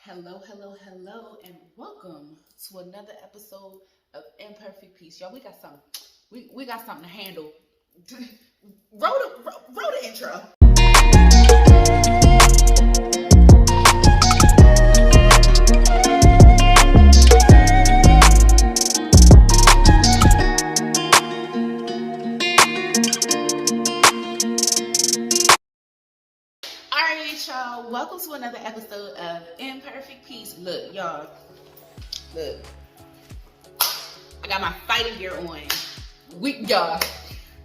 Hello, hello, hello, and welcome to another episode of Imperfect Peace. Y'all, we got something. We got something to handle. Roll the intro. All right, y'all. Welcome to another episode of Imperfect Peace. Look, y'all. Look, I got my fighting gear on. Y'all.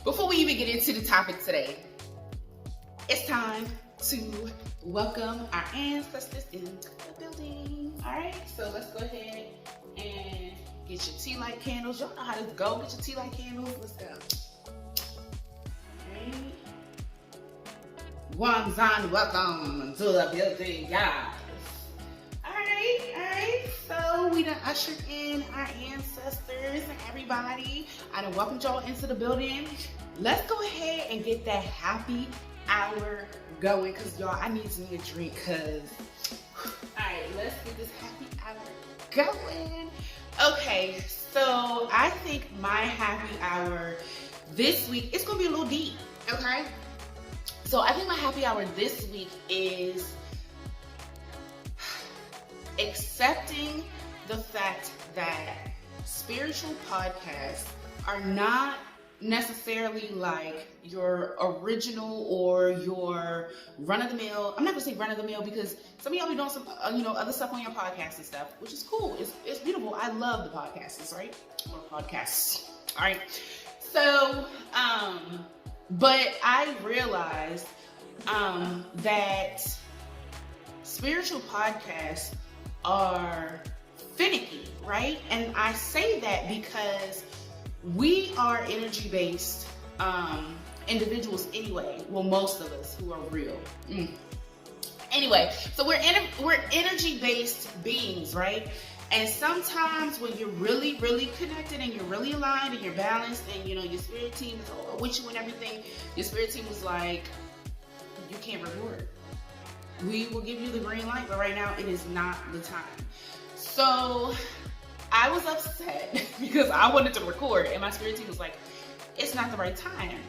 Before we even get into the topic today, it's time to welcome our ancestors into the building. All right, so let's go ahead and get your tea light candles. Y'all know how this go. Get your tea light candles. Let's go. All right. Wanzan, welcome to the building, guys. All right. So we done ushered in our ancestors and everybody. I done welcomed y'all into the building. Let's go ahead and get that happy hour going, cause y'all, I need me a drink, cause all right, let's get this happy hour going. Okay, so I think my happy hour this week, it's gonna be a little deep, okay? So I think my happy hour this week is accepting the fact that spiritual podcasts are not necessarily like your original or your run-of-the-mill. I'm not gonna say run-of-the-mill because some of y'all be doing some other stuff on your podcast and stuff, which is cool. It's beautiful. I love the podcasts, right? Or podcasts. All right. So but I realized that spiritual podcasts are finicky, right? And I say that because we are energy-based individuals anyway. Well, most of us who are real. Anyway, so we're energy-based beings, right? And sometimes when you're really, really connected and you're really aligned and you're balanced and your spirit team is all with you and everything, your spirit team is like, you can't record. We will give you the green light, but right now it is not the time. So I was upset because I wanted to record and my spirit team was like, it's not the right time.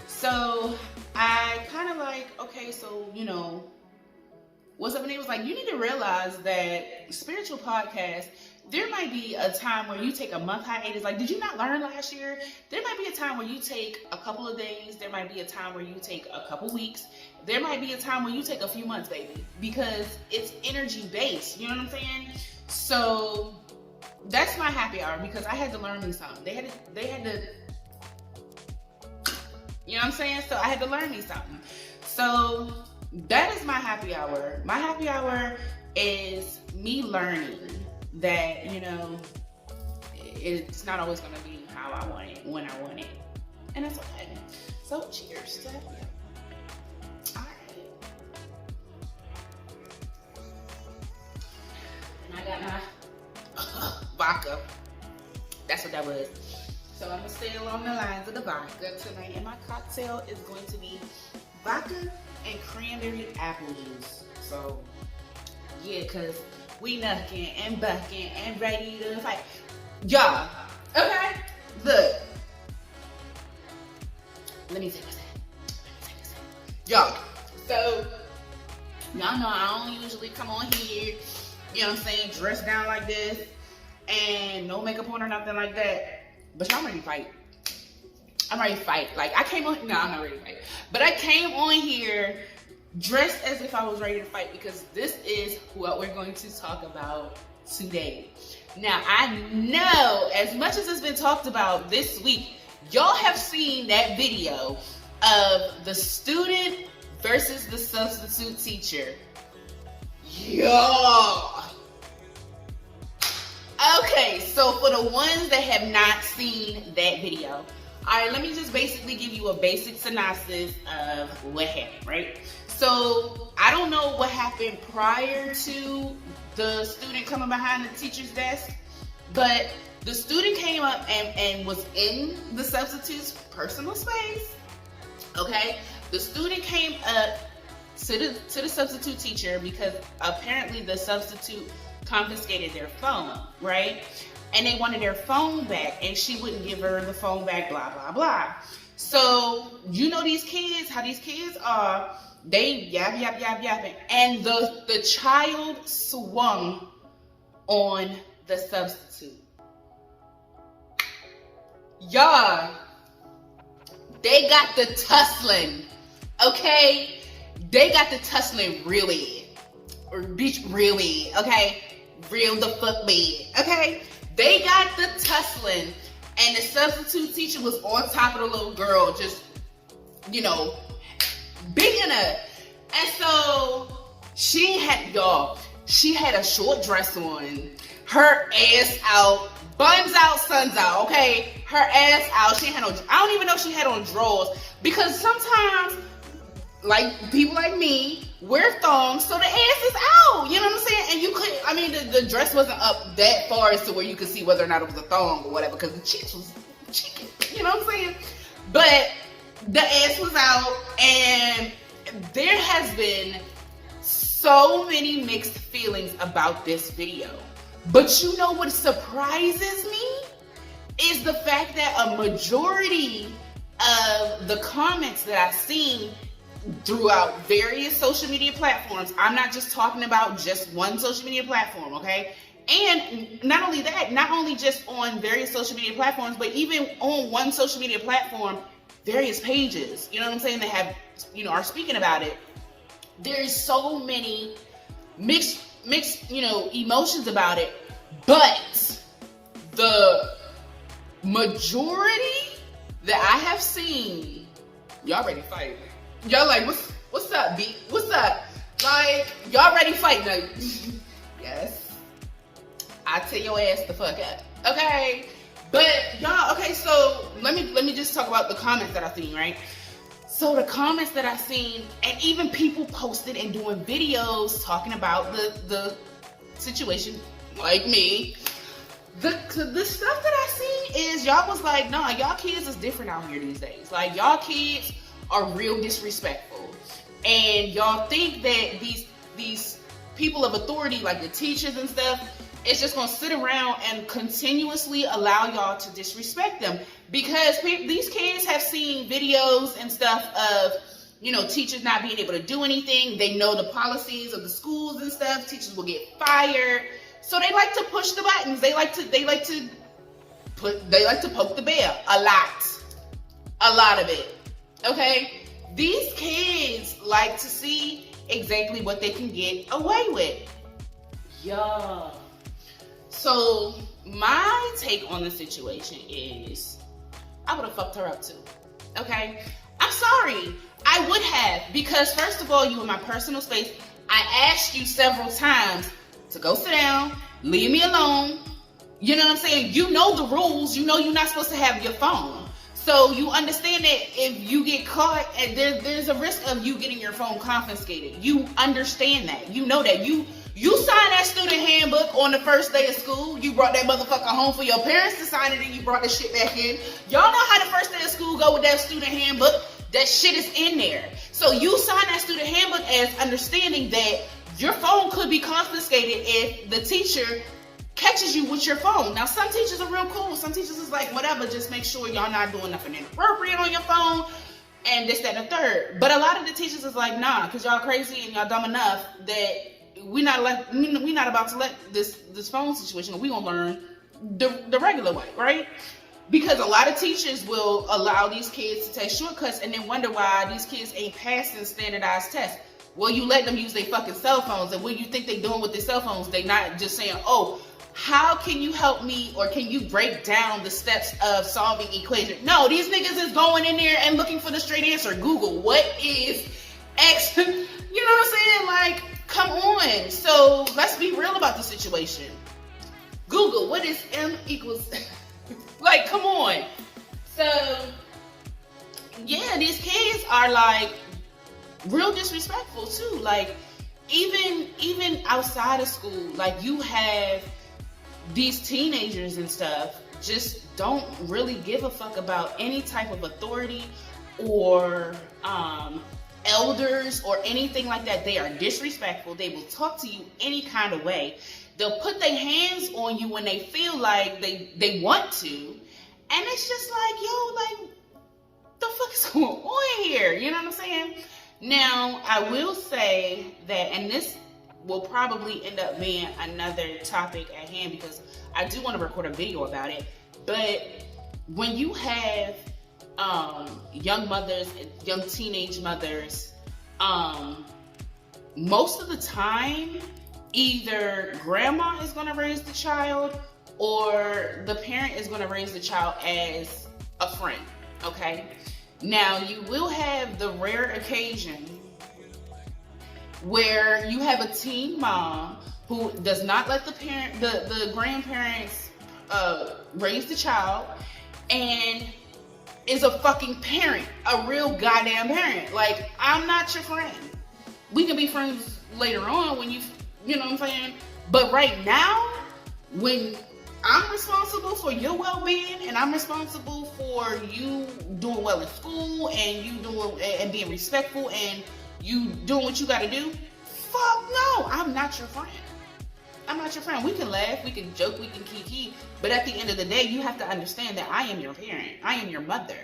So I kind of like, okay, so what's up? And it was like, you need to realize that spiritual podcasts, there might be a time where you take a month hiatus. Like, did you not learn last year? There might be a time where you take a couple of days. There might be a time where you take a couple weeks. There might be a time where you take a few months, baby, because it's energy based. You know what I'm saying? So that's my happy hour because I had to learn me something. They had to, you know what I'm saying? So I had to learn me something. So that is my happy hour. My happy hour is me learning that, it's not always going to be how I want it, when I want it. And that's okay. So cheers to happy hour. All right. And I got my vodka. That's what that was. So I'm going to stay along the lines of the vodka tonight. And my cocktail is going to be vodka and cranberry apple juice. So yeah, cause we knucking and bucking and ready to fight, y'all. Okay, look. Let me take a sip. Y'all. So y'all know I don't usually come on here, dressed down like this and no makeup on or nothing like that. But y'all ready to fight. I'm ready to fight. Like I'm not ready to fight. But I came on here dressed as if I was ready to fight because this is what we're going to talk about today. Now, I know as much as it's been talked about this week, y'all have seen that video of the student versus the substitute teacher. Yeah. Okay, so for the ones that have not seen that video, all right, let me just basically give you a basic synopsis of what happened, right? So I don't know what happened prior to the student coming behind the teacher's desk, but the student came up and was in the substitute's personal space, okay? The student came up to the substitute teacher because apparently the substitute confiscated their phone, right? And they wanted their phone back, and she wouldn't give her the phone back, blah, blah, blah. So, you know these kids, how these kids are, they yapping. And the child swung on the substitute. Y'all, they got the tussling, okay? They got the tussling really, or bitch really, okay? Real the fuck bad, okay? They got the tussling, and the substitute teacher was on top of the little girl, just, you know, beating her. And so she had a short dress on, her ass out, buns out, suns out, okay? Her ass out. She had I don't even know if she had on drawers, because sometimes, like, people like me wear thongs, so the ass is out, you know what I'm saying? And you could, I mean, the dress wasn't up that far as to where you could see whether or not it was a thong or whatever, because the cheeks was chicken, you know what I'm saying? But the ass was out, and there has been so many mixed feelings about this video. But you know what surprises me? Is the fact that a majority of the comments that I've seen throughout various social media platforms, I'm not just talking about just one social media platform, okay? And not only that, not only just on various social media platforms, but even on one social media platform, various pages, you know what I'm saying, that have, you know, are speaking about it. There's so many mixed, you know, emotions about it, but the majority that I have seen, y'all ready to fight. Y'all like, what's up, B? What's up? Like, y'all ready to fight? Like, yes. I tell your ass the fuck up. Okay? But y'all, okay, so let me just talk about the comments that I've seen, right? So the comments that I've seen, and even people posted and doing videos talking about the situation, like me. The stuff that I see is y'all was like, nah, y'all kids is different out here these days. Like, y'all kids are real disrespectful, and y'all think that these people of authority, like the teachers and stuff, is just gonna sit around and continuously allow y'all to disrespect them, because these kids have seen videos and stuff of, you know, teachers not being able to do anything. They know the policies of the schools and stuff. Teachers will get fired, so they like to push the buttons. They like to poke the bear a lot of it. Okay, these kids like to see exactly what they can get away with. Yeah. So my take on the situation is, I would have fucked her up too. Okay, I'm sorry. I would have, because first of all, you in my personal space. I asked you several times to go sit down, leave me alone. You know what I'm saying? You know the rules. You know you're not supposed to have your phone. So you understand that if you get caught, and there's a risk of you getting your phone confiscated. You understand that. You know that. You signed that student handbook on the first day of school. You brought that motherfucker home for your parents to sign it, and you brought the shit back in. Y'all know how the first day of school go with that student handbook. That shit is in there. So you signed that student handbook as understanding that your phone could be confiscated if the teacher catches you with your phone. Now, some teachers are real cool. Some teachers is like, whatever, just make sure y'all not doing nothing inappropriate on your phone, and this, that, and the third. But a lot of the teachers is like, nah, because y'all crazy and y'all dumb enough that we not about to let this phone situation, we gonna learn the regular way, right? Because a lot of teachers will allow these kids to take shortcuts and then wonder why these kids ain't passing standardized tests. Well, you let them use their fucking cell phones, and what do you think they doing with their cell phones? They not just saying, oh, how can you help me, or can you break down the steps of solving equation? No, these niggas is going in there and looking for the straight answer. Google, what is X? You know what I'm saying? Like, come on. So let's be real about the situation. Google, what is M equals? Like, come on. So, yeah, these kids are like real disrespectful too. Like, even outside of school, like, you have these teenagers and stuff just don't really give a fuck about any type of authority or elders or anything like that. They are disrespectful. They will talk to you any kind of way. They'll put their hands on you when they feel like they want to. And it's just like, yo, like, the fuck is going on here? You know what I'm saying? Now, I will say that, and this will probably end up being another topic at hand because I do want to record a video about it. But when you have young mothers, young teenage mothers, most of the time, either grandma is going to raise the child or the parent is going to raise the child as a friend, okay? Now, you will have the rare occasion where you have a teen mom who does not let the grandparents raise the child and is a fucking parent, a real goddamn parent. Like, I'm not your friend. We can be friends later on when you know what I'm saying? But right now, when I'm responsible for your well-being and I'm responsible for you doing well in school and you doing and being respectful and you doing what you gotta do, fuck no, I'm not your friend. I'm not your friend. We can laugh, we can joke, we can kiki, but at the end of the day, you have to understand that I am your parent. I am your mother.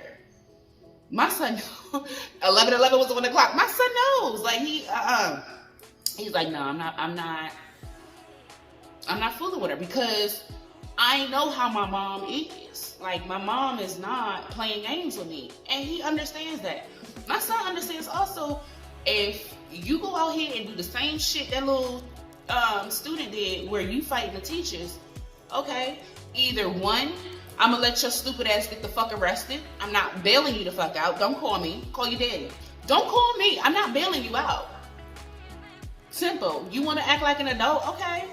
My son, 11 was 1 o'clock. My son knows. Like, he's like, no, I'm not fooling with her because I know how my mom is. Like, my mom is not playing games with me. And he understands that. My son understands also, if you go out here and do the same shit that little student did where you fighting the teachers, okay, either one, I'm gonna let your stupid ass get the fuck arrested. I'm not bailing you the fuck out. Don't call me. Call your daddy. Don't call me. I'm not bailing you out. Simple. You want to act like an adult? Okay.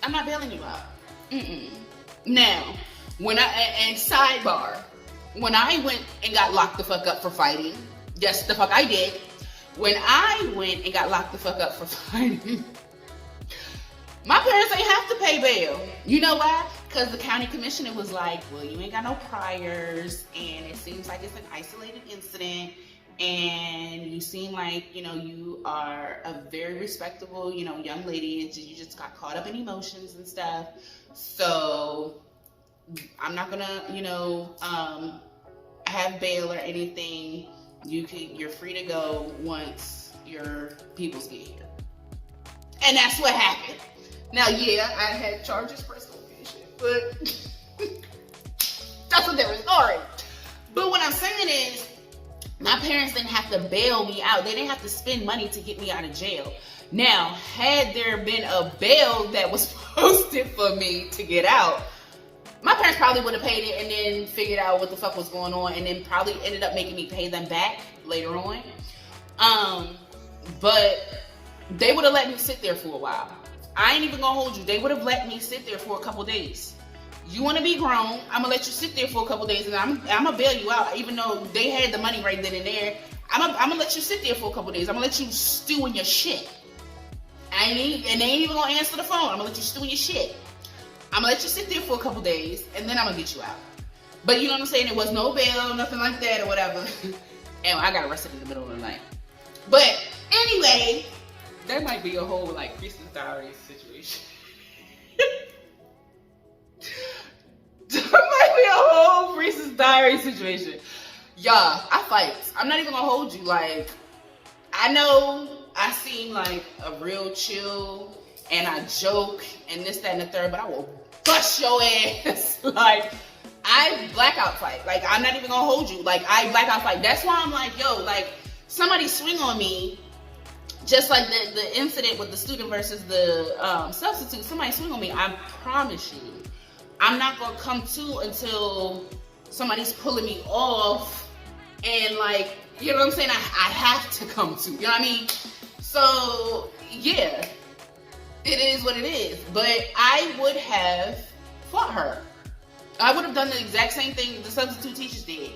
I'm not bailing you out. Now, and sidebar, when I went and got locked the fuck up for fighting, yes, the fuck I did. When I went and got locked the fuck up for fighting, my parents ain't have to pay bail. You know why? Because the county commissioner was like, well, you ain't got no priors, and it seems like it's an isolated incident, and you seem like, you know, you are a very respectable, you know, young lady, and you just got caught up in emotions and stuff. So I'm not gonna, you know, have bail or anything. You're free to go once your peoples get here. And that's what happened. Now, yeah, I had charges for association, but that's a different story. But what I'm saying is, my parents didn't have to bail me out. They didn't have to spend money to get me out of jail. Now, had there been a bail that was posted for me to get out, my parents probably would have paid it and then figured out what the fuck was going on and then probably ended up making me pay them back later on. But they would have let me sit there for a while. I ain't even gonna hold you. They would have let me sit there for a couple days. You want to be grown, I'm gonna let you sit there for a couple days and I'm gonna bail you out, even though they had the money right then and there. I'm gonna let you sit there for a couple days. I'm gonna let you stew in your shit. And they ain't even gonna answer the phone. I'm gonna let you stew in your shit. I'm gonna let you sit there for a couple days and then I'm gonna get you out. But you know what I'm saying? There was no bail, nothing like that or whatever. And I got arrested in the middle of the night. But anyway, that might be a whole like Priestess Diaries situation. That might be a whole Priestess Diaries situation. Y'all, I fight. I'm not even gonna hold you. Like, I know I seem like a real chill and I joke and this, that, and the third, but I will bust your ass. Like, I blackout fight. Like, I'm not even gonna hold you. Like, I blackout fight. That's why I'm like, yo, like, somebody swing on me, just like the incident with the student versus the substitute. Somebody swing on me. I promise you, I'm not gonna come to until somebody's pulling me off and, like, you know what I'm saying? I have to come to. You know what I mean? So, yeah. It is what it is. But I would have fought her. I would have done the exact same thing the substitute teachers did.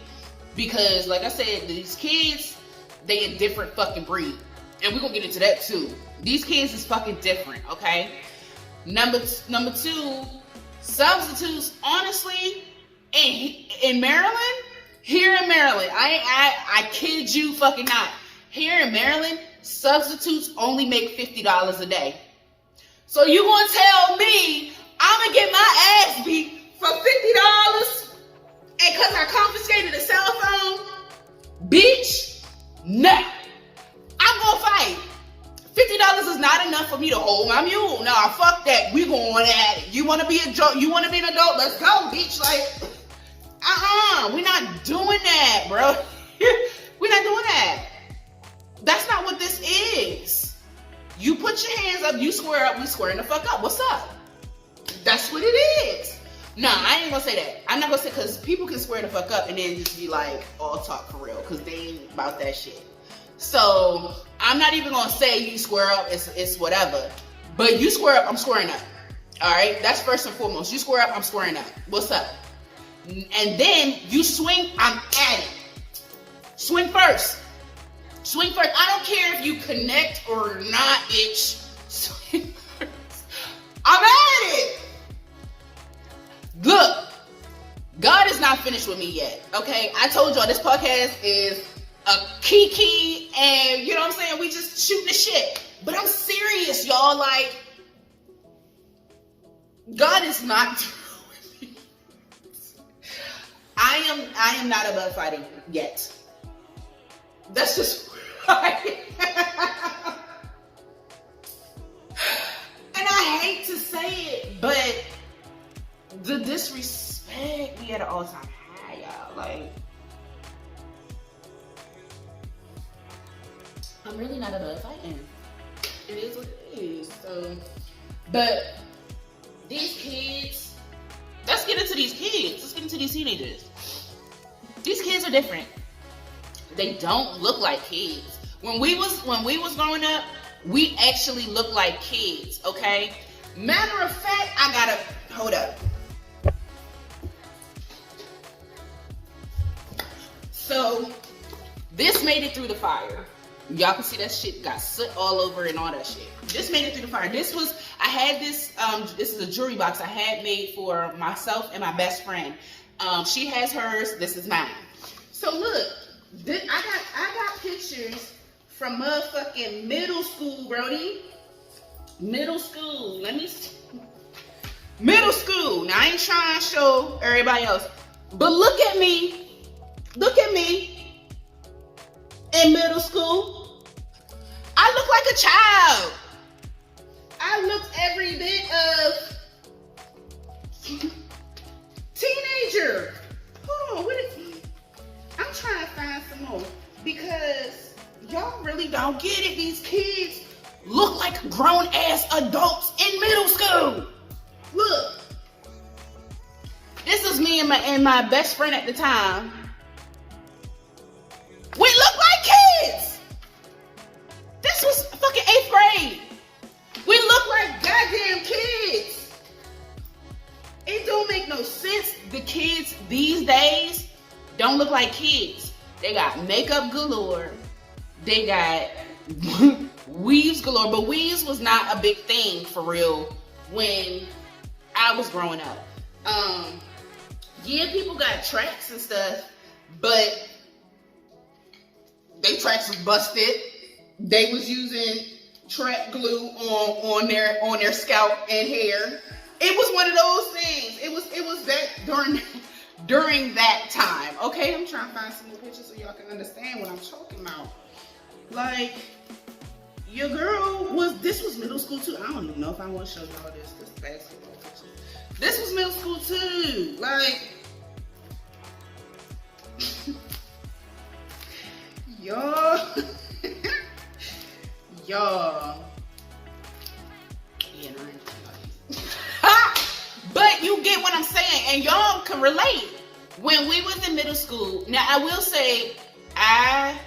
Because, like I said, these kids, they a different fucking breed. And we're gonna get into that too. These kids is fucking different, okay? Number two, substitutes, honestly, in Maryland, Here in Maryland, I kid you fucking not. Here in Maryland, substitutes only make $50 a day. So you gonna tell me I'm gonna get my ass beat for $50 and cause I confiscated a cell phone? Bitch, nah. I'm gonna fight. $50 is not enough for me to hold my mule. Nah, fuck that. We going at it. You wanna be a joke? You wanna be an adult? Let's go, bitch. Like, we're not doing that, bro. We're not doing that. That's not what this is. You put your hands up, you square up, we squaring the fuck up. What's up? That's what it is. Nah, I ain't gonna say that. I'm not gonna say, because people can square the fuck up and then just be like, all talk for real, because they ain't about that shit. So I'm not even gonna say you square up, it's whatever. But you square up, I'm squaring up. Alright? That's first and foremost. You square up, I'm squaring up. What's up? And then you swing, I'm at it. Swing first. Swing first. I don't care if you connect or not, bitch. Swing first. I'm at it. Look, God is not finished with me yet. Okay? I told y'all this podcast is a kiki, and you know what I'm saying? We just shooting the shit. But I'm serious, y'all. Like, God is not through with me. I am not above fighting yet. That's just right. And I hate to say it, but the disrespect be at an all-time high, y'all. Like, I'm really not above fighting. It is what it is. So, but these kids, let's get into these kids. Let's get into these teenagers. These kids are different. They don't look like kids. When we was growing up, we actually looked like kids, okay? Matter of fact, I gotta hold up. So this made it through the fire. Y'all can see that shit got soot all over and all that shit. This made it through the fire. This is a jewelry box I had made for myself and my best friend. She has hers, this is mine. So look, I got pictures from motherfucking middle school, Brody. Middle school, let me see. Middle school. Now I ain't trying to show everybody else, but look at me. Look at me in middle school. I look like a child. I looked every bit of teenager. Hold on, I'm trying to find some more because y'all really don't get it. These kids look like grown ass adults in middle school. Look, this is me and my best friend at the time. We look like kids. This was fucking 8th grade. We look like goddamn kids. It don't make no sense. The kids these days don't look like kids. They got makeup galore. They got weaves galore. But weaves was not a big thing for real when I was growing up. Yeah, people got tracks and stuff, but they tracks was busted. They was using track glue on their scalp and hair. It was one of those things. It was that during that time. Okay, I'm trying to find some more pictures so y'all can understand what I'm talking about. Like, your girl this was middle school too. I don't even know if I want to show y'all this basketball picture. This was middle school too. Like, y'all. Yeah, no, but you get what I'm saying, and y'all can relate. When we was in middle school, now I will say I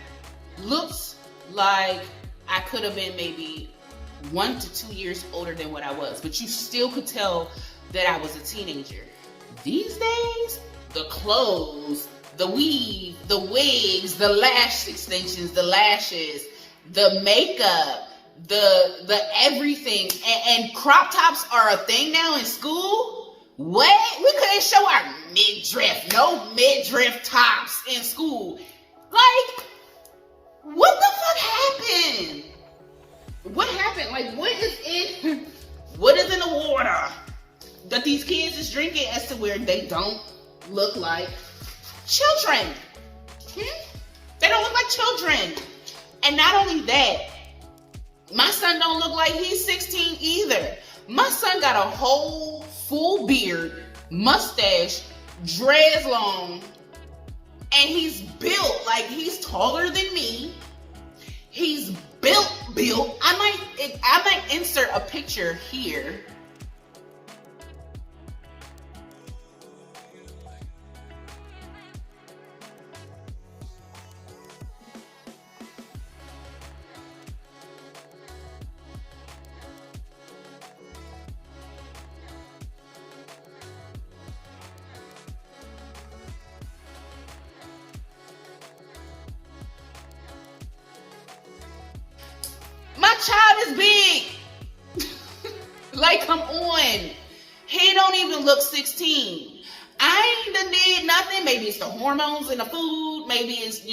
looked like I could have been maybe 1 to 2 years older than what I was, but you still could tell that I was a teenager. These days, the clothes, the weave, the wigs, the lash extensions, the lashes, the makeup, the everything, and crop tops are a thing now in school. What? We couldn't show our midriff. No midriff tops in school. Like, what the fuck happened? What happened? Like, what is in the water that these kids is drinking as to where they don't look like children? They don't look like children. And not only that, my son don't look like he's 16 either. My son got a whole full beard, mustache, dreads long, and he's built like he's taller than me. He's built. I might insert a picture here. My child is big. Like, come on. He don't even look 16. I ain't done did nothing. Maybe it's the hormones in the food. Maybe it's,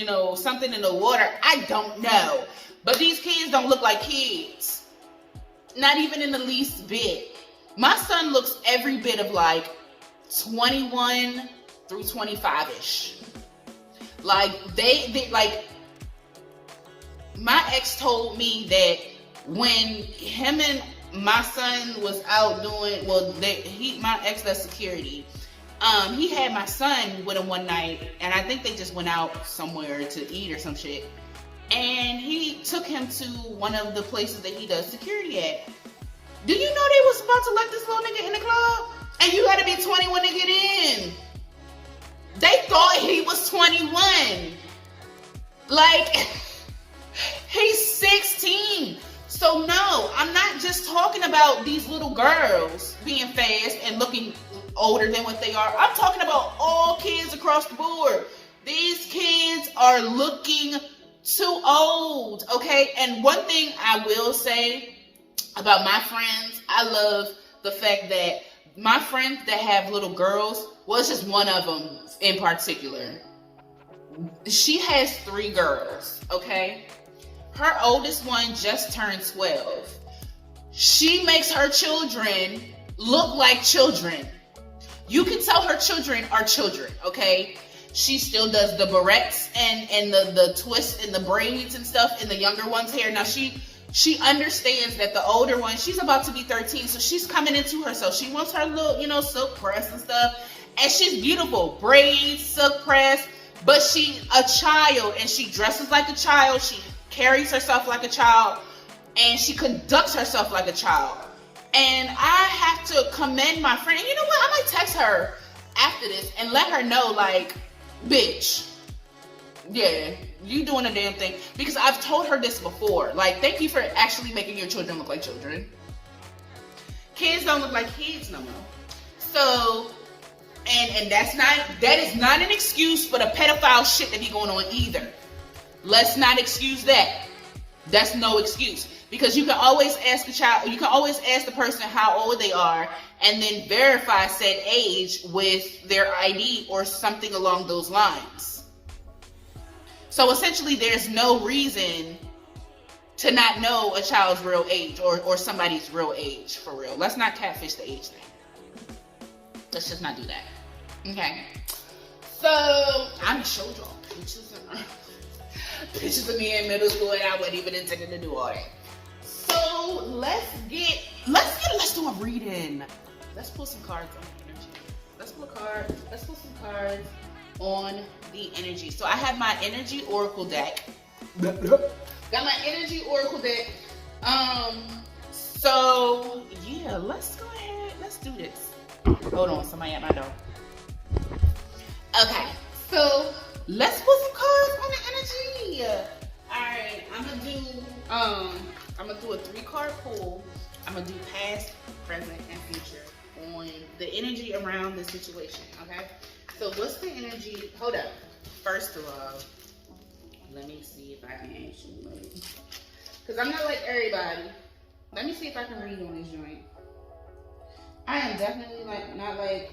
something in the water. I don't know. But these kids don't look like kids. Not even in the least bit. My son looks every bit of like 21 through 25-ish. Like, they like, my ex told me that when him and my son was out doing, my ex does security. He had my son with him one night, and I think they just went out somewhere to eat or some shit. And he took him to one of the places that he does security at. Do you know they was about to let this little nigga in the club? And you had to be 21 to get in. They thought he was 21. Like, he's 16. So no, I'm not just talking about these little girls being fast and looking older than what they are. I'm talking about all kids across the board. These kids are looking too old, okay? And one thing I will say about my friends, I love the fact that my friends that have little girls, well, it's just one of them in particular. She has 3 girls, okay? Her oldest one just turned 12. She makes her children look like children. You can tell her children are children, okay? She still does the barrettes and the twists and the braids and stuff in the younger one's hair. Now, she understands that the older one, she's about to be 13, so she's coming into herself. She wants her little, silk press and stuff. And she's beautiful. Braids, silk press. But she's a child, and she dresses like a child. She carries herself like a child, and she conducts herself like a child. And I have to commend my friend. And you know what? I might text her after this and let her know, like, bitch, yeah, you doing a damn thing. Because I've told her this before. Like, thank you for actually making your children look like children. Kids don't look like kids no more. So, and that is not an excuse for the pedophile shit that be going on either. Let's not excuse that. That's no excuse. Because you can always ask the person how old they are and then verify said age with their ID or something along those lines. So essentially, there's no reason to not know a child's real age or somebody's real age for real. Let's not catfish the age thing. Let's just not do that. Okay. So, I'm going to show y'all pictures of me in middle school, and I wasn't even intending to do all that. So let's do a reading. Let's pull some cards on the energy. Let's pull some cards on the energy. So I have my energy oracle deck. Got my energy oracle deck. So yeah, let's go ahead. Let's do this. Hold on, somebody at my door. Okay, so let's put some cards on the energy. Alright, I'm gonna do a 3-card pull. I'm gonna do past, present, and future on the energy around the situation. Okay? So what's the energy? Hold up. First of all, let me see if I can actually, because I'm not like everybody. Let me see if I can read on this joint. I am definitely like not like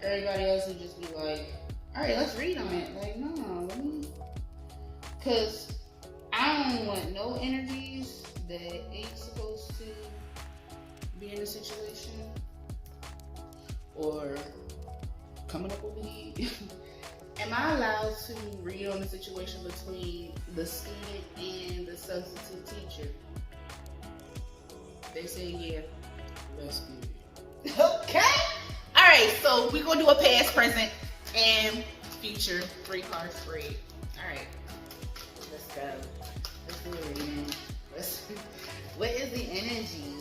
everybody else who just be like, all right, let's read on it. Like, no, let me, cause I don't want no energies that ain't supposed to be in a situation or coming up with me. Am I allowed to read on the situation between the student and the substitute teacher? They say yeah. Let's do it. Okay. All right. So we're gonna do a past, present, and future 3 cards free. All right. Let's go. Let's do it again. What is the energy?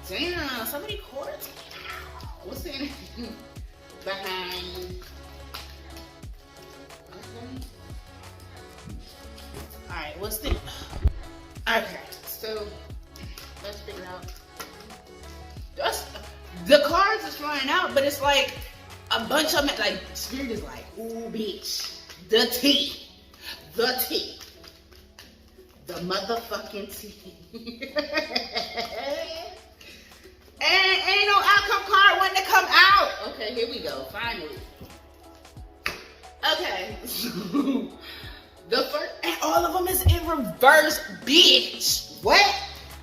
Damn. So many cards. What's the energy behind? All right. What's the? Okay. So. Let's figure out. The cards is flying out, but it's like a bunch of them. Like Spirit is like, ooh, bitch, the tea, the motherfucking tea. And ain't no outcome card wanting to come out. Okay, here we go. Finally. Okay. The first, and all of them is in reverse, bitch. What?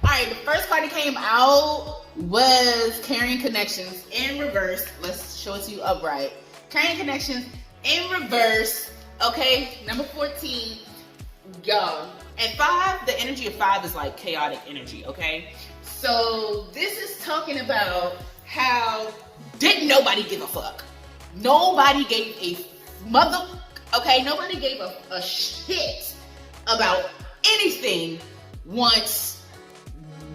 Alright, the first card that came out was Carrying Connections in reverse. Let's show it to you upright. Carrying Connections in reverse. Okay, number 14. Y'all. And 5, the energy of 5 is like chaotic energy, okay? So this is talking about how didn't nobody give a fuck. Nobody gave a mother, okay? Nobody gave a shit about anything once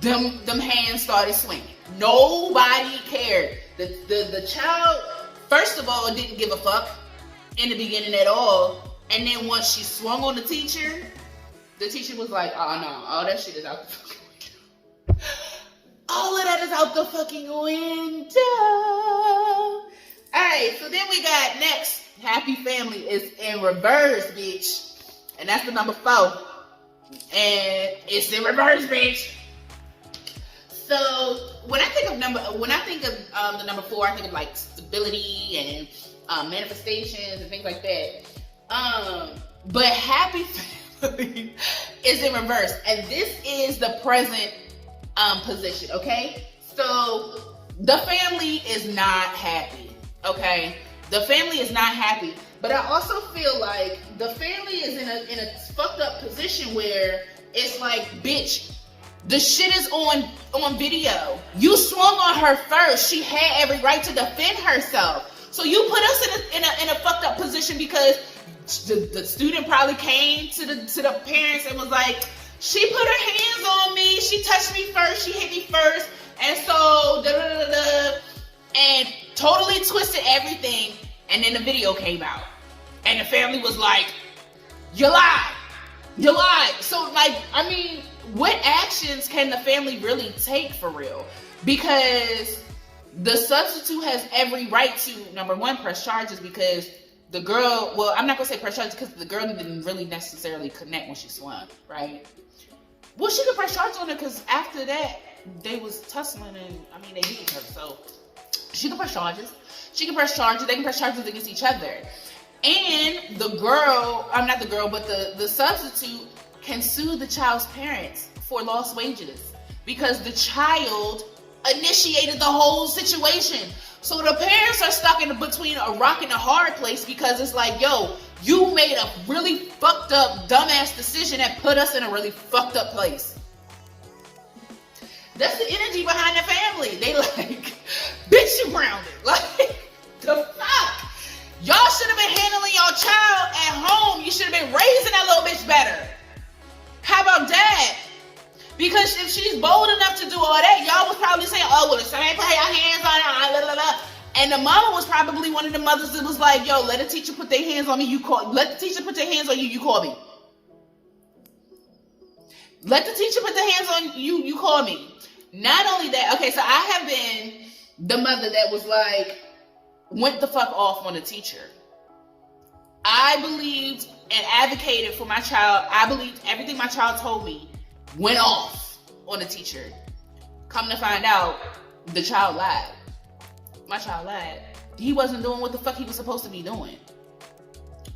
them hands started swinging. Nobody cared. The child, first of all, didn't give a fuck in the beginning at all. And then once she swung on the teacher was like, oh no, all that shit is out the fucking window. All of that is out the fucking window. Alright, so then we got next, Happy Family is in reverse, bitch. And that's the number 4. And it's in reverse, bitch. So when I think of the number 4, I think of like stability and manifestations and things like that. But Happy Family is in reverse, and this is the present position. Okay, so the family is not happy. Okay, the family is not happy. But I also feel like the family is in a fucked up position where it's like, bitch, the shit is on video. You swung on her first. She had every right to defend herself. So you put us in a fucked up position because the student probably came to the parents and was like, she put her hands on me. She touched me first. She hit me first. And so and totally twisted everything. And then the video came out, and the family was like, you lied. You lied. So like, I mean, what actions can the family really take for real? Because the substitute has every right to, number 1, press charges, because the girl, well, I'm not gonna say press charges because the girl didn't really necessarily connect when she swung, right? Well, she could press charges on her because after that, they was tussling and, I mean, they beat each other. So she can press charges. She can press charges. They can press charges against each other. And the girl, I'm not the girl, but the substitute can sue the child's parents for lost wages because the child initiated the whole situation. So the parents are stuck in between a rock and a hard place because it's like, yo, you made a really fucked up, dumbass decision that put us in a really fucked up place. That's the energy behind the family. They like, bitch, you grounded. Like, the fuck? Y'all should have been handling your child at home. You should have been raising that little bitch better. How about that? Because if she's bold enough to do all that, y'all was probably saying, oh, well, if somebody put your hands on her, blah, blah, blah. And the mama was probably one of the mothers that was like, yo, let a teacher put their hands on me, let the teacher put their hands on you, you call me. Let the teacher put their hands on you, you call me. Not only that, okay, so I have been the mother that was like, went the fuck off on a teacher. I believed and advocated for my child. I believed everything my child told me went off on a teacher. Come to find out, the child lied. My child lied. He wasn't doing what the fuck he was supposed to be doing.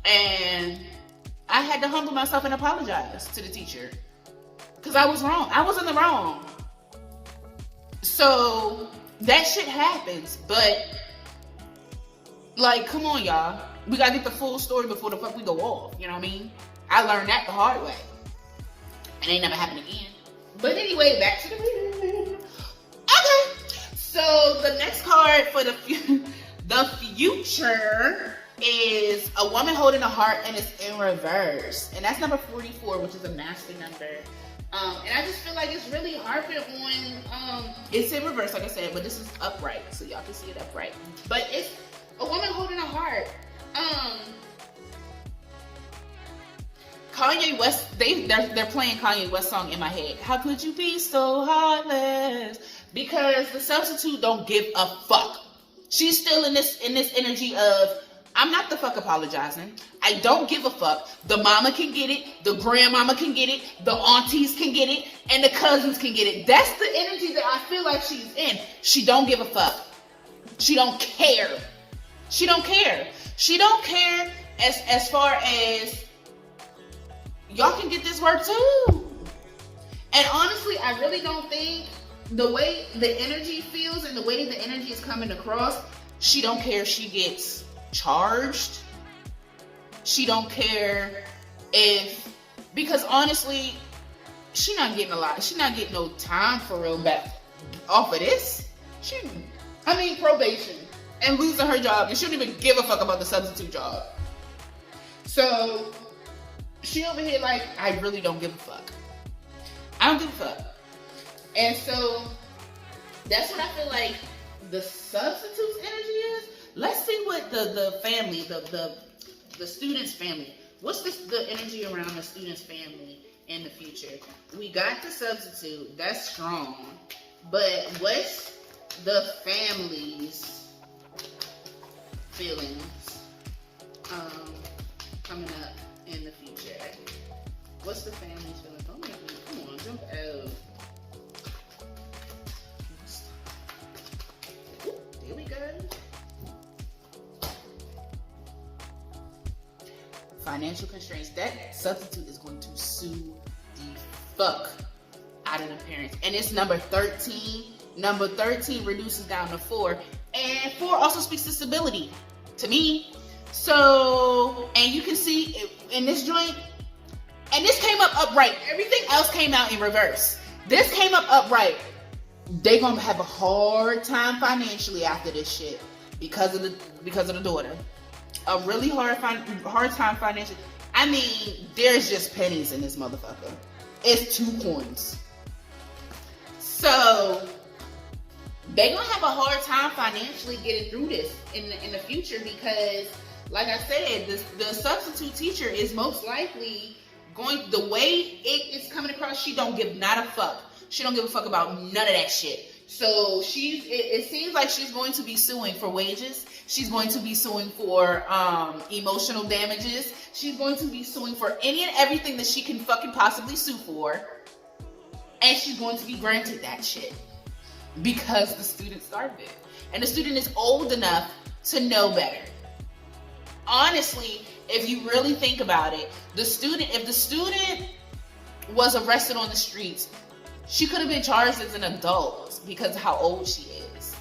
And I had to humble myself and apologize to the teacher. Because I was wrong. I was in the wrong. So, that shit happens. But, like, come on, y'all. We gotta get the full story before the fuck we go off. You know what I mean? I learned that the hard way. It ain't never happened again. But anyway, back to the reading. Okay. So, the next card for the future is a woman holding a heart and it's in reverse. And that's number 44, which is a master number. And I just feel like it's really harping on, it's in reverse, like I said, but this is upright, so y'all can see it upright. But it's a woman holding a heart. Kanye West, they're playing Kanye West song in my head. How could you be so heartless? Because the substitute don't give a fuck. She's still in this energy of, I'm not the fuck apologizing. I don't give a fuck. The mama can get it, the grandmama can get it, the aunties can get it, and the cousins can get it. That's the energy that I feel like she's in. She don't give a fuck. She don't care. She don't care. She don't care as far as y'all can get this work too. And honestly, I really don't think the way the energy feels and the way the energy is coming across, she don't care if she gets charged. She don't care if, because honestly, she not getting a lot. She not getting no time for real back off of this. Probation and losing her job, and she don't even give a fuck about the substitute job. So she over here like, I really don't give a fuck. I don't give a fuck. And so that's what I feel like the substitute's energy is. Let's see what the family, the student's family, what's the energy around the student's family in the future. We got the substitute, that's strong. But what's the family's feelings coming up in the future? What's the family's feelings? Don't make me, come on, jump out. Here we go. Financial constraints. That substitute is going to sue the fuck out of the parents. And it's number 13. Number 13 reduces down to 4. And 4 also speaks to stability to me. So, and you can see in this joint, and this came up upright. Everything else came out in reverse. This came up upright. They gonna have a hard time financially after this shit because of the daughter. A really hard time financially. I mean, there's just pennies in this motherfucker. It's 2 coins. So they gonna have a hard time financially getting through this in the future because, like I said, the substitute teacher is most likely going, the way it is coming across, she don't give not a fuck. She don't give a fuck about none of that shit. So it seems like she's going to be suing for wages. She's going to be suing for emotional damages. She's going to be suing for any and everything that she can fucking possibly sue for. And she's going to be granted that shit. Because the student started it. And the student is old enough to know better. Honestly, if you really think about it, if the student was arrested on the streets, she could have been charged as an adult because of how old she is.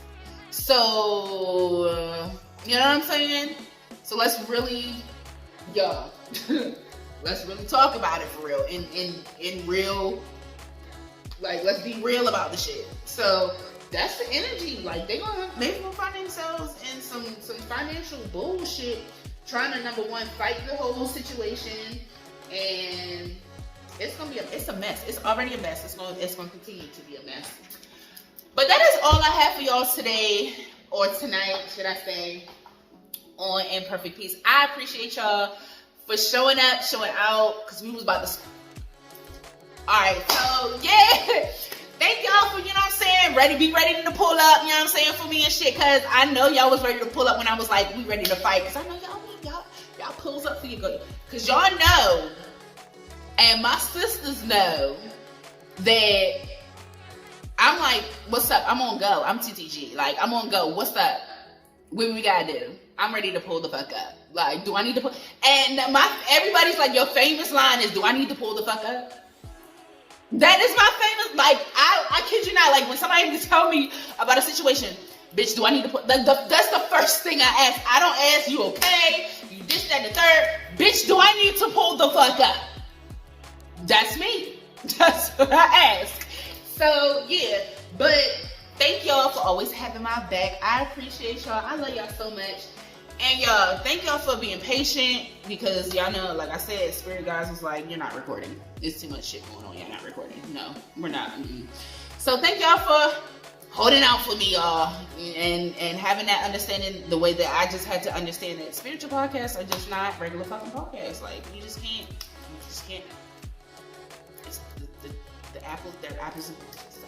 So, you know what I'm saying? So let's really, let's really talk about it for real. In real, like, let's be real about the shit. So that's the energy. Like, they gonna find themselves in some financial bullshit, trying to, number one, fight the whole situation, and it's a mess. It's already a mess. It's going to continue to be a mess. But that is all I have for y'all today, or tonight, should I say, on Imperfect Peace. I appreciate y'all for showing up, showing out, because we was about to. Alright, so yeah. Thank y'all for, you know what I'm saying, be ready to pull up, you know what I'm saying, for me and shit, because I know y'all was ready to pull up when I was like, we ready to fight, because I know y'all pulls up for you, because y'all know. And my sisters know that I'm like what's up? I'm on go. I'm TTG. Like, I'm on go. What's up? What we gotta do? I'm ready to pull the fuck up. Like, do I need to pull? And everybody's like, your famous line is, do I need to pull the fuck up? That is my famous, like, I kid you not, like, when somebody tell me about a situation, bitch, do I need to pull, that's the first thing I ask. I don't ask, you okay? You this, that, and the third. Bitch, do I need to pull the fuck up? That's me. That's what I ask. So, yeah, but thank y'all for always having my back. I appreciate y'all. I love y'all so much. And y'all, thank y'all for being patient, because y'all know, like I said, Spirit Guys was like, you're not recording. It's too much shit going on. You're not recording. No, we're not. So thank y'all for holding out for me, y'all, and having that understanding the way that I just had to understand that spiritual podcasts are just not regular fucking podcasts. Like, you just can't. It's the apples, they're apples and oranges. So,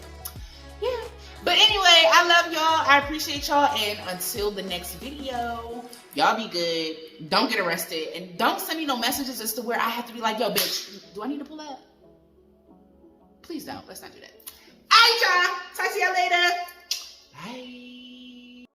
yeah. But anyway, I love y'all. I appreciate y'all. And until the next video, y'all be good. Don't get arrested. And don't send me no messages as to where I have to be like, yo, bitch, do I need to pull up? Please don't. Let's not do that. All right, y'all.